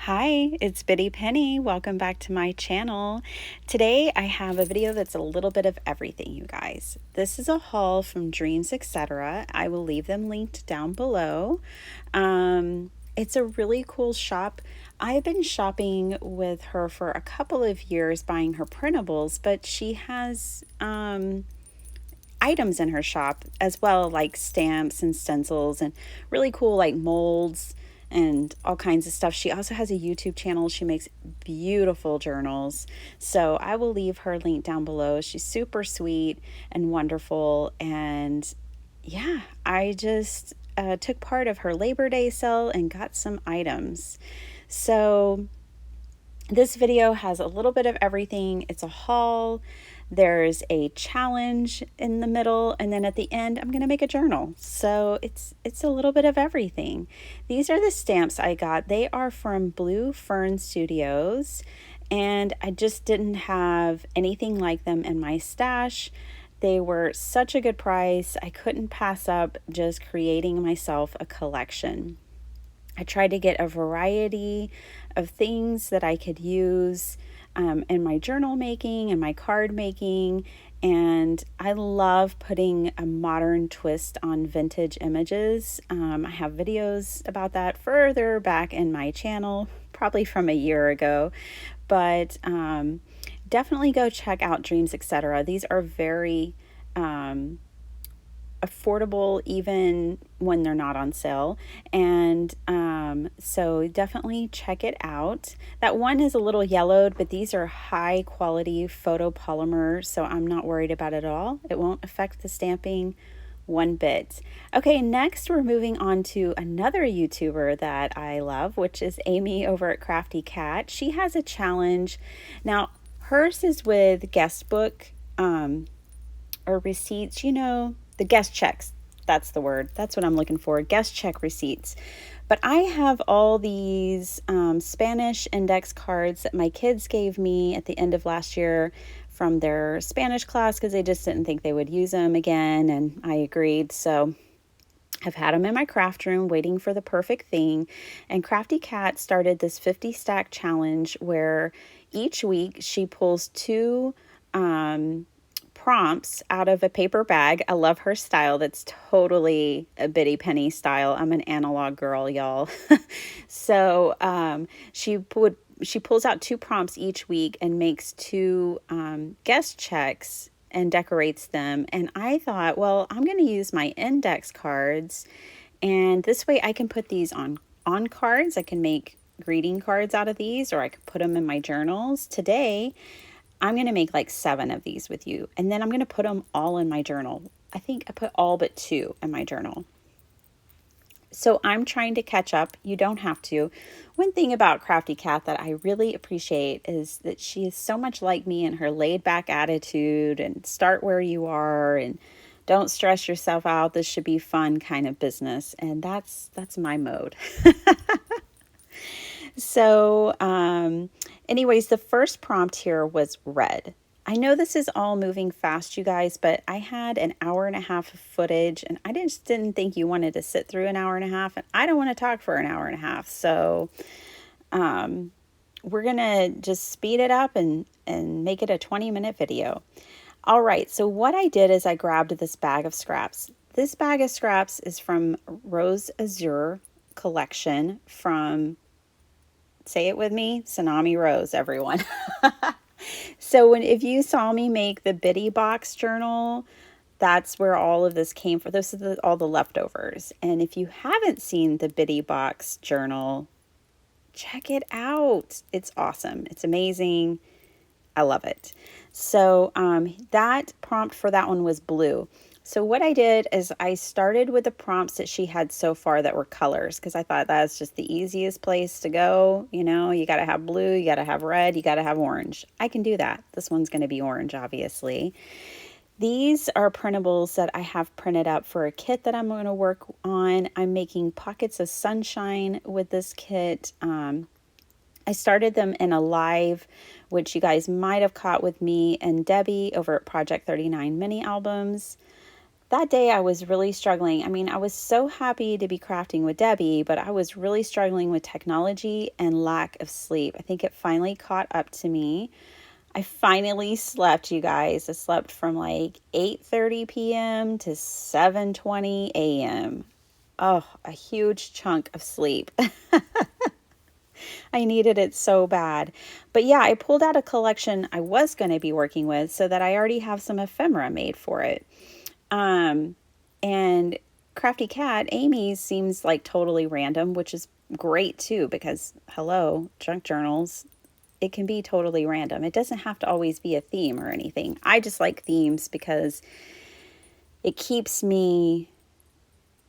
Hi, it's Bitty Penny. Welcome back to my channel. Today I have a video that's a little bit of everything, you guys. This is a haul from Dreamsz, etc. I will leave them linked down below. It's a really cool shop. I've been shopping with her for a couple of years buying her printables, but she has items in her shop as well, like stamps and stencils and really cool like molds and all kinds of stuff. She also has a YouTube channel. She makes beautiful journals. So I will leave her link down below. She's super sweet and wonderful. And yeah, I just took part of her Labor Day sale and got some items. So this video has a little bit of everything. It's a haul. There's a challenge in the middle, and then at the end I'm going to make a journal. So it's a little bit of everything. These are the stamps I got. They are from Blue Fern Studios, and I just didn't have anything like them in my stash. They were such a good price. I couldn't pass up just creating myself a collection. I tried to get a variety of things that I could use in my journal making and my card making. And I love putting a modern twist on vintage images. I have videos about that further back in my channel, probably from a year ago. But definitely go check out Dreamsz, etc. These are very affordable even when they're not on sale, and so definitely check it out. That one is a little yellowed, but these are high quality photopolymer, so I'm not worried about it at all. It won't affect the stamping one bit. Okay, next we're moving on to another YouTuber that I love, which is Amy over at Crafty Cat. She has a challenge now. Hers is with guest book or receipts, the guest checks. That's the word. That's what I'm looking for. Guest check receipts. But I have all these Spanish index cards that my kids gave me at the end of last year from their Spanish class because they just didn't think they would use them again. And I agreed. So I've had them in my craft room waiting for the perfect thing. And Crafty Cat started this 50 stack challenge where each week she pulls two prompts out of a paper bag. I love her style. That's totally a Bitty Penny style. I'm an analog girl, y'all. So she pulls out two prompts each week and makes two guest checks and decorates them. And I thought, well, I'm going to use my index cards, and this way I can put these on cards. I can make greeting cards out of these, or I could put them in my journals. Today I'm going to make like 7 of these with you, and then I'm going to put them all in my journal. I think I put all but 2 in my journal. So I'm trying to catch up. You don't have to. One thing about Crafty Cat that I really appreciate is that she is so much like me in her laid back attitude and start where you are and don't stress yourself out. This should be fun kind of business. And that's my mode. So, anyways, the first prompt here was red. I know this is all moving fast, you guys, but I had an hour and a half of footage, and I just didn't think you wanted to sit through an hour and a half, and I don't want to talk for an hour and a half. So, we're going to just speed it up and make it a 20-minute video. All right, so what I did is I grabbed this bag of scraps. This bag of scraps is from Rose Azure collection from, say it with me, Tsunami Rose, everyone. So if you saw me make the Bitty box journal, that's where all of this came from. This is all the leftovers. And if you haven't seen the Bitty box journal, check it out. It's awesome. It's amazing. I love it. So that prompt for that one was blue. So what I did is I started with the prompts that she had so far that were colors, because I thought that's just the easiest place to go. You got to have blue, you got to have red, you got to have orange. I can do that. This one's going to be orange, obviously. These are printables that I have printed up for a kit that I'm going to work on. I'm making pockets of sunshine with this kit. I started them in a live, which you guys might have caught with me and Debbie over at Project 39 mini albums. that day I was really struggling. I mean, I was so happy to be crafting with Debbie, but I was really struggling with technology and lack of sleep. I think it finally caught up to me. I finally slept, you guys. I slept from like 8:30 p.m. to 7:20 a.m. Oh, a huge chunk of sleep. I needed it so bad. But yeah, I pulled out a collection I was going to be working with so that I already have some ephemera made for it. And Crafty Cat, Amy's seems like totally random, which is great too, because hello, junk journals, it can be totally random. It doesn't have to always be a theme or anything. I just like themes because it keeps me,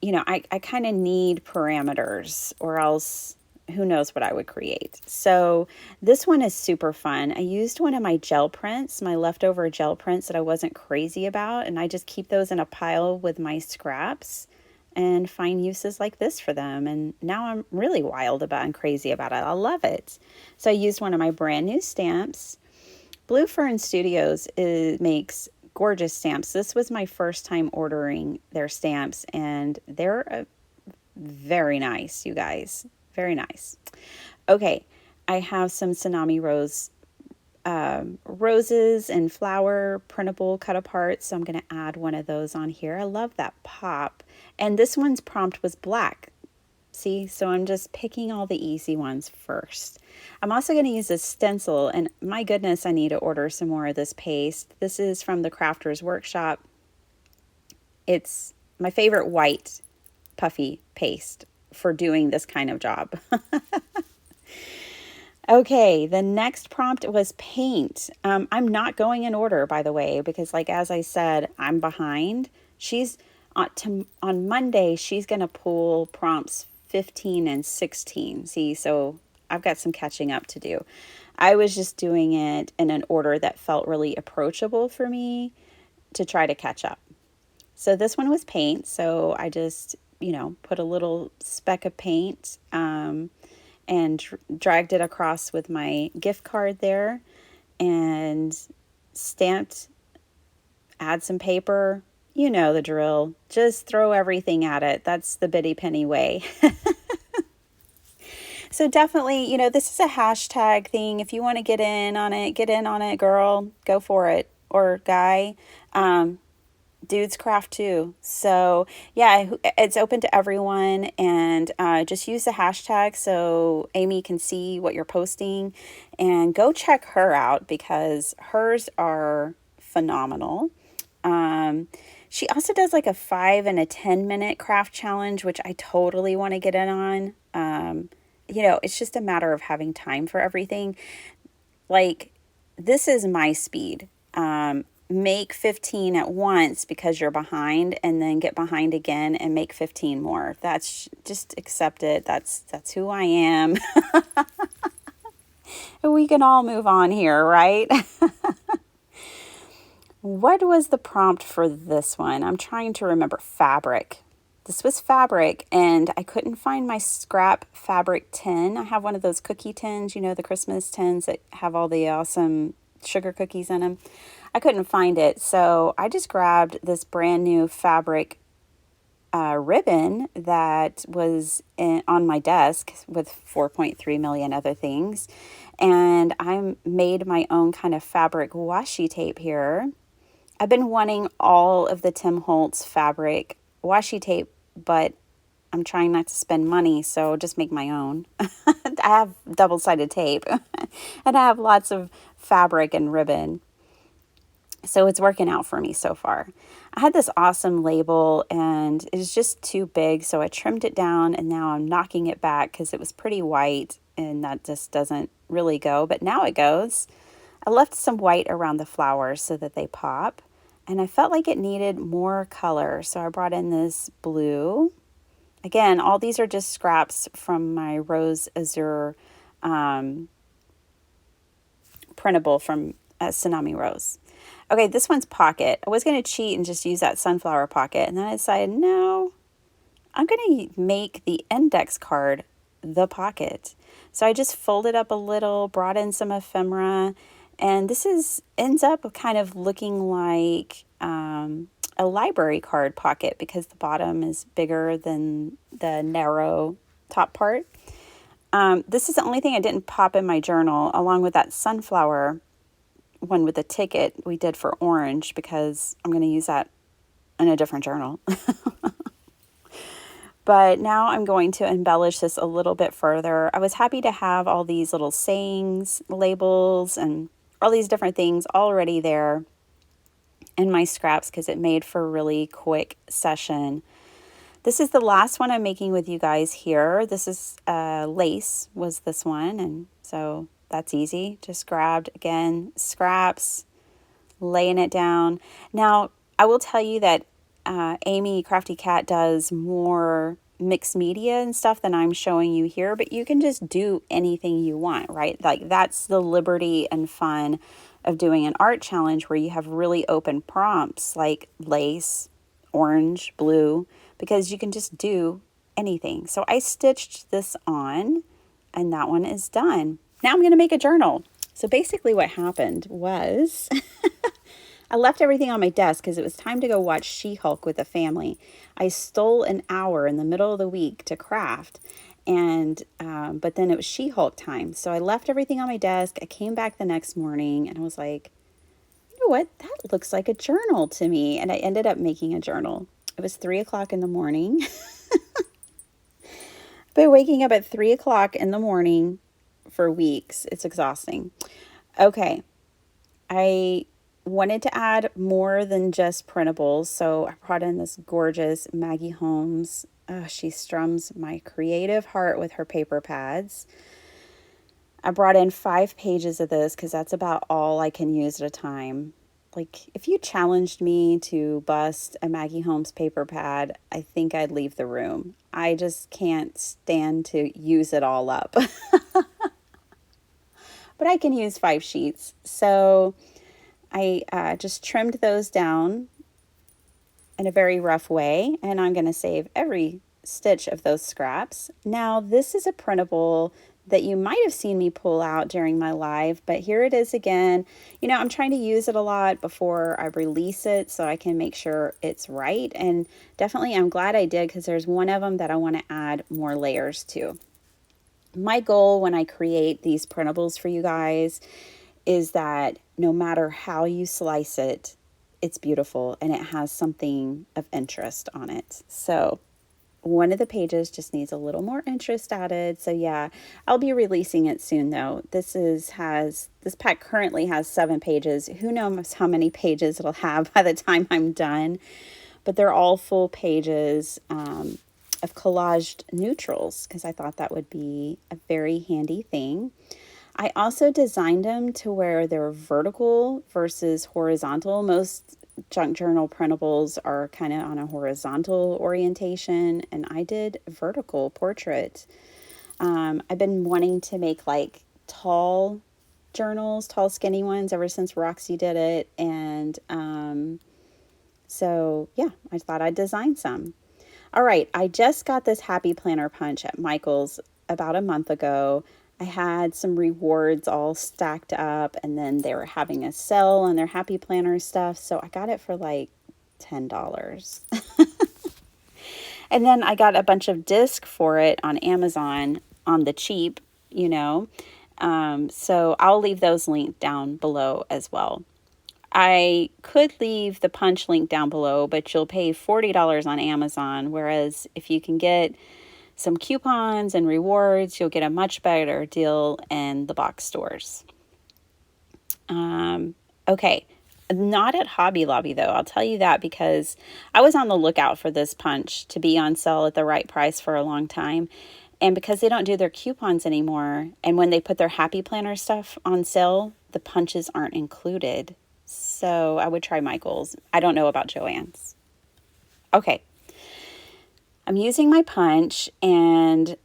I kind of need parameters or else who knows what I would create. So this one is super fun. I used one of my gel prints, my leftover gel prints that I wasn't crazy about, and I just keep those in a pile with my scraps and find uses like this for them. And now I'm really wild about and crazy about it. I love it. So I used one of my brand new stamps. Blue Fern Studios makes gorgeous stamps. This was my first time ordering their stamps, and they're very nice, you guys. Very nice. Okay, I have some Tsunami Rose roses and flower printable cut apart, so I'm going to add one of those on here. I love that pop. And this one's prompt was black. See, so I'm just picking all the easy ones first. I'm also going to use a stencil, and my goodness, I need to order some more of this paste. This is from the Crafters Workshop. It's my favorite white puffy paste for doing this kind of job. Okay, the next prompt was paint. I'm not going in order, by the way, because like as I said, I'm behind. She's on Monday, she's going to pull prompts 15 and 16. See, so I've got some catching up to do. I was just doing it in an order that felt really approachable for me to try to catch up. So this one was paint. So I just, put a little speck of paint and dragged it across with my gift card there and stamped, add some paper. You know the drill. Just throw everything at it. That's the Bitty Penny way. So definitely, this is a hashtag thing. If you want to get in on it, girl. Go for it. Or guy. Dudes craft too. So yeah, it's open to everyone, and just use the hashtag so Amy can see what you're posting, and go check her out because hers are phenomenal. She also does like a 5 and a 10-minute craft challenge, which I totally want to get in on. It's just a matter of having time for everything. Like, this is my speed. Make 15 at once because you're behind, and then get behind again and make 15 more. That's just accept it. That's who I am. We can all move on here, right? What was the prompt for this one? I'm trying to remember. Fabric. This was fabric, and I couldn't find my scrap fabric tin. I have one of those cookie tins, the Christmas tins that have all the awesome sugar cookies in them. I couldn't find it, so I just grabbed this brand new fabric ribbon that was on my desk with 4.3 million other things, and I made my own kind of fabric washi tape here. I've been wanting all of the Tim Holtz fabric washi tape, but I'm trying not to spend money, so just make my own. I have double-sided tape, and I have lots of fabric and ribbon. So it's working out for me so far. I had this awesome label, and it was just too big, so I trimmed it down, and now I'm knocking it back because it was pretty white, and that just doesn't really go, but now it goes. I left some white around the flowers so that they pop, and I felt like it needed more color, so I brought in this blue. Again, all these are just scraps from my Rose Azure printable from Tsunami Rose. Okay, this one's pocket. I was going to cheat and just use that sunflower pocket, and then I decided, no, I'm going to make the index card the pocket. So I just folded up a little, brought in some ephemera, and this ends up kind of looking like a library card pocket because the bottom is bigger than the narrow top part. This is the only thing I didn't pop in my journal, along with that sunflower one with the ticket we did for orange, because I'm going to use that in a different journal. But now I'm going to embellish this a little bit further. I was happy to have all these little sayings, labels, and all these different things already there in my scraps because it made for a really quick session. This is the last one I'm making with you guys here. This is lace was this one, and so that's easy. Just grabbed, again, scraps, laying it down. Now, I will tell you that Amy, Crafty Cat, does more mixed media and stuff than I'm showing you here, but you can just do anything you want, right? Like, that's the liberty and fun of doing an art challenge where you have really open prompts like lace, orange, blue, because you can just do anything. So I stitched this on, and that one is done. Now I'm going to make a journal. So basically what happened was I left everything on my desk because it was time to go watch She-Hulk with the family. I stole an hour in the middle of the week to craft, and but then it was She-Hulk time. So I left everything on my desk. I came back the next morning and I was like, you know what? That looks like a journal to me. And I ended up making a journal. It was 3 o'clock in the morning. But waking up at 3 o'clock in the morning for weeks, it's exhausting. Okay, I wanted to add more than just printables, so I brought in this gorgeous Maggie Holmes. She strums my creative heart with her paper pads. I brought in 5 pages of this because that's about all I can use at a time. Like, if you challenged me to bust a Maggie Holmes paper pad, I think I'd leave the room. I just can't stand to use it all up. But I can use 5 sheets. So I just trimmed those down in a very rough way, and I'm going to save every stitch of those scraps. Now, this is a printable that you might have seen me pull out during my live, but here it is again. You know, I'm trying to use it a lot before I release it so I can make sure it's right, and definitely I'm glad I did because there's one of them that I want to add more layers to. My goal when I create these printables for you guys is that no matter how you slice it, it's beautiful and it has something of interest on it. So one of the pages just needs a little more interest added. So yeah, I'll be releasing it soon though. This pack currently has 7 pages. Who knows how many pages it'll have by the time I'm done, but they're all full pages of collaged neutrals because I thought that would be a very handy thing. I also designed them to where they're vertical versus horizontal. Most junk journal printables are kind of on a horizontal orientation, and I did vertical portrait. I've been wanting to make like tall journals, tall skinny ones ever since Roxy did it, and so yeah, I thought I'd design some. All right, I just got this Happy Planner punch at Michael's about a month ago. I had some rewards all stacked up, and then they were having a sale on their Happy Planner stuff, so I got it for like $10. And then I got a bunch of disc for it on Amazon on the cheap, you know. So I'll leave those linked down below as well. I could leave the punch link down below, but you'll pay $40 on Amazon, whereas if you can get some coupons and rewards, you'll get a much better deal in the box stores. Okay, not at Hobby Lobby though, I'll tell you that because I was on the lookout for this punch to be on sale at the right price for a long time. And because they don't do their coupons anymore, and when they put their Happy Planner stuff on sale, the punches aren't included. So I would try Michael's. I don't know about Joann's. Okay. I'm using my punch, and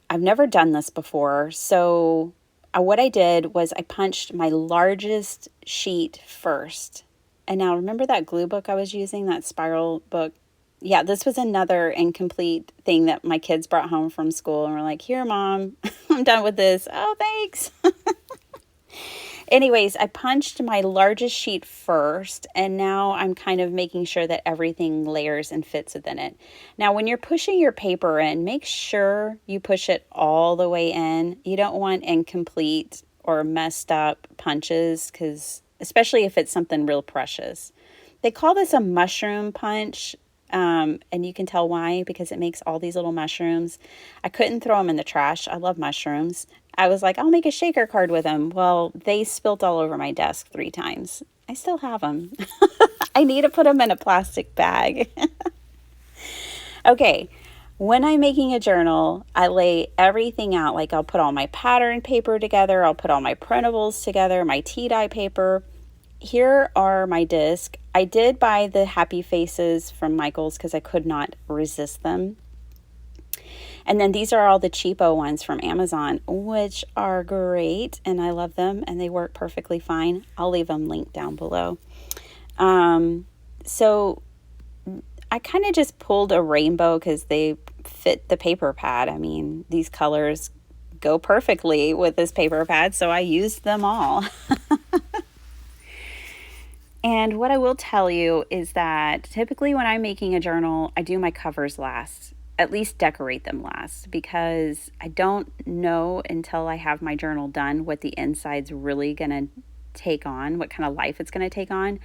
I've never done this before. So what I did was I punched my largest sheet first. And now remember that glue book I was using, that spiral book? Yeah, this was another incomplete thing that my kids brought home from school and were like, here, Mom, I'm done with this. Oh, thanks. Anyways, I punched my largest sheet first, and now I'm kind of making sure that everything layers and fits within it. Now, when you're pushing your paper in, make sure you push it all the way in. You don't want incomplete or messed up punches, because especially if it's something real precious. They call this a mushroom punch, and you can tell why, because it makes all these little mushrooms. I couldn't throw them in the trash. I love mushrooms. I was like, I'll make a shaker card with them. Well, they spilt all over my desk 3 times. I still have them. I need to put them in a plastic bag. Okay, when I'm making a journal, I lay everything out. Like, I'll put all my pattern paper together. I'll put all my printables together, my tea dye paper. Here are my discs. I did buy the happy faces from Michael's because I could not resist them. And then these are all the cheapo ones from Amazon, which are great, and I love them, and they work perfectly fine. I'll leave them linked down below. So I kind of just pulled a rainbow because they fit the paper pad. I mean, these colors go perfectly with this paper pad, so I used them all. And what I will tell you is that typically when I'm making a journal, I do my covers last, at least decorate them last, because I don't know until I have my journal done what the inside's really going to take on, what kind of life it's going to take on.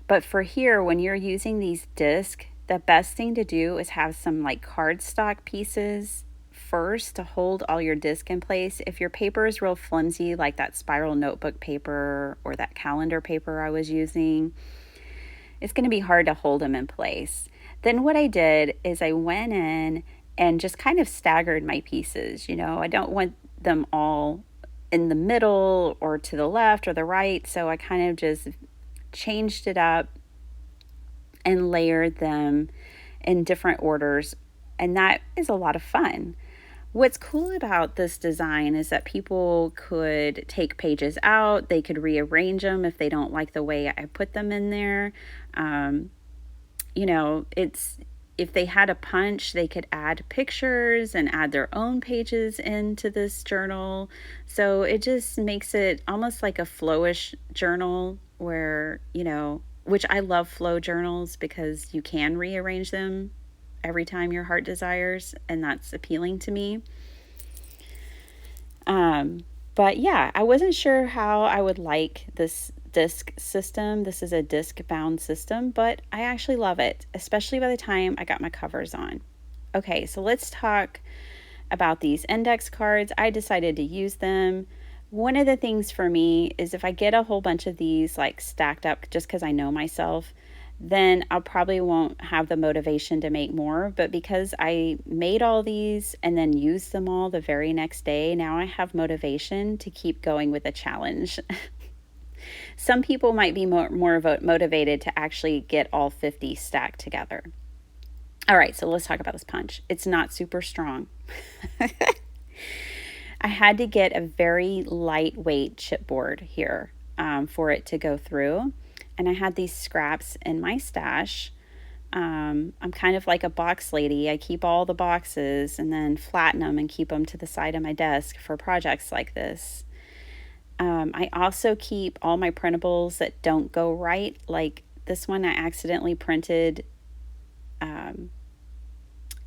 But for here, when you're using these discs, the best thing to do is have some like cardstock pieces first to hold all your disc in place. If your paper is real flimsy, like that spiral notebook paper or that calendar paper I was using, it's going to be hard to hold them in place. Then what I did is I went in and just kind of staggered my pieces. You know, I don't want them all in the middle or to the left or the right, so I kind of just changed it up and layered them in different orders, and that is a lot of fun. What's cool about this design is that people could take pages out, they could rearrange them if they don't like the way I put them in there. You know, it's, if they had a punch, they could add pictures and add their own pages into this journal. So it just makes it almost like a flowish journal where, you know, which I love flow journals because you can rearrange them every time your heart desires, and that's appealing to me. But yeah, I wasn't sure how I would like this disc system. This is a disc bound system, but I actually love it, especially by the time I got my covers on. Okay, so let's talk about these index cards. I decided to use them. One of the things for me is if I get a whole bunch of these like stacked up just because I know myself, then I'll probably won't have the motivation to make more. But because I made all these and then used them all the very next day, now I have motivation to keep going with the challenge. Some people might be more motivated to actually get all 50 stacked together. All right, so let's talk about this punch. It's not super strong. I had to get a very lightweight chipboard here for it to go through. And I had these scraps in my stash. I'm kind of like a box lady. I keep all the boxes and then flatten them and keep them to the side of my desk for projects like this. I also keep all my printables that don't go right. Like this one I accidentally printed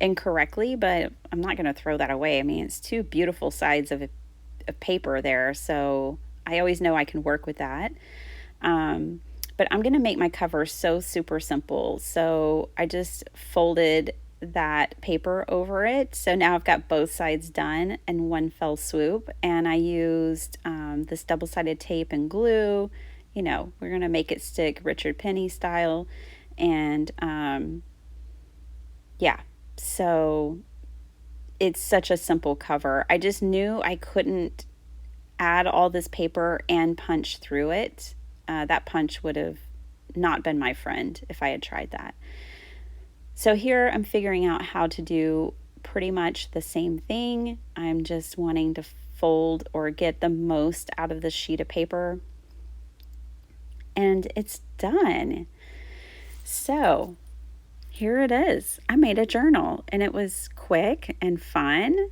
incorrectly, but I'm not going to throw that away. I mean, it's 2 beautiful sides of paper there, so I always know I can work with that. But I'm going to make my cover so super simple. So I just folded that paper over it. So now I've got both sides done in one fell swoop. And I used this double-sided tape and glue. You know, we're going to make it stick Richard Penny style. And yeah, so it's such a simple cover. I just knew I couldn't add all this paper and punch through it. That punch would have not been my friend if I had tried that. So here I'm figuring out how to do pretty much the same thing. I'm just wanting to fold or get the most out of this sheet of paper. And it's done. So here it is. I made a journal and it was quick and fun.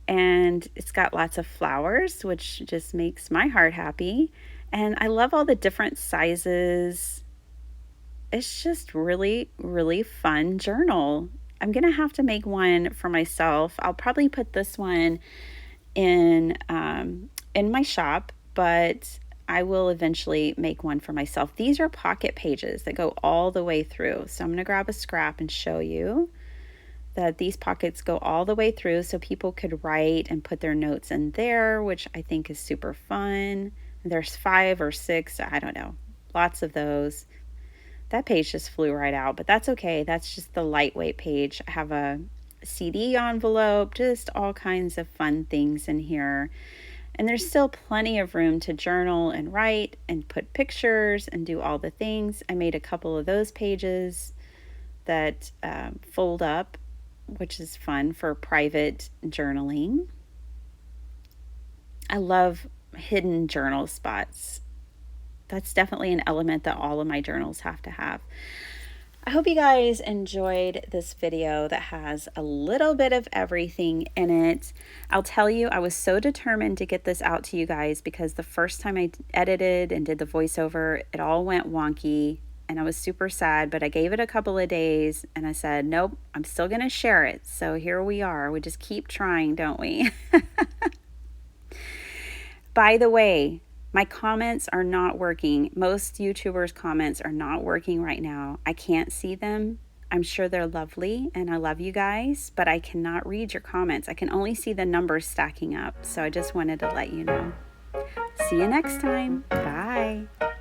And it's got lots of flowers, which just makes my heart happy. And I love all the different sizes. It's just really, really fun journal. I'm going to have to make one for myself. I'll probably put this one in my shop, but I will eventually make one for myself. These are pocket pages that go all the way through. So I'm going to grab a scrap and show you that these pockets go all the way through so people could write and put their notes in there, which I think is super fun. There's 5 or 6, I don't know, lots of those. That page just flew right out, but that's okay. That's just the lightweight page. I have a CD envelope, just all kinds of fun things in here. And there's still plenty of room to journal and write and put pictures and do all the things. I made a couple of those pages that fold up, which is fun for private journaling. I love hidden journal spots. That's definitely an element that all of my journals have to have. I hope you guys enjoyed this video that has a little bit of everything in it. I'll tell you, I was so determined to get this out to you guys because the first time I edited and did the voiceover, it all went wonky and I was super sad, but I gave it a couple of days and I said, nope, I'm still going to share it. So here we are. We just keep trying, don't we? By the way, my comments are not working. Most YouTubers' comments are not working right now. I can't see them. I'm sure they're lovely and I love you guys, but I cannot read your comments. I can only see the numbers stacking up. So I just wanted to let you know. See you next time. Bye.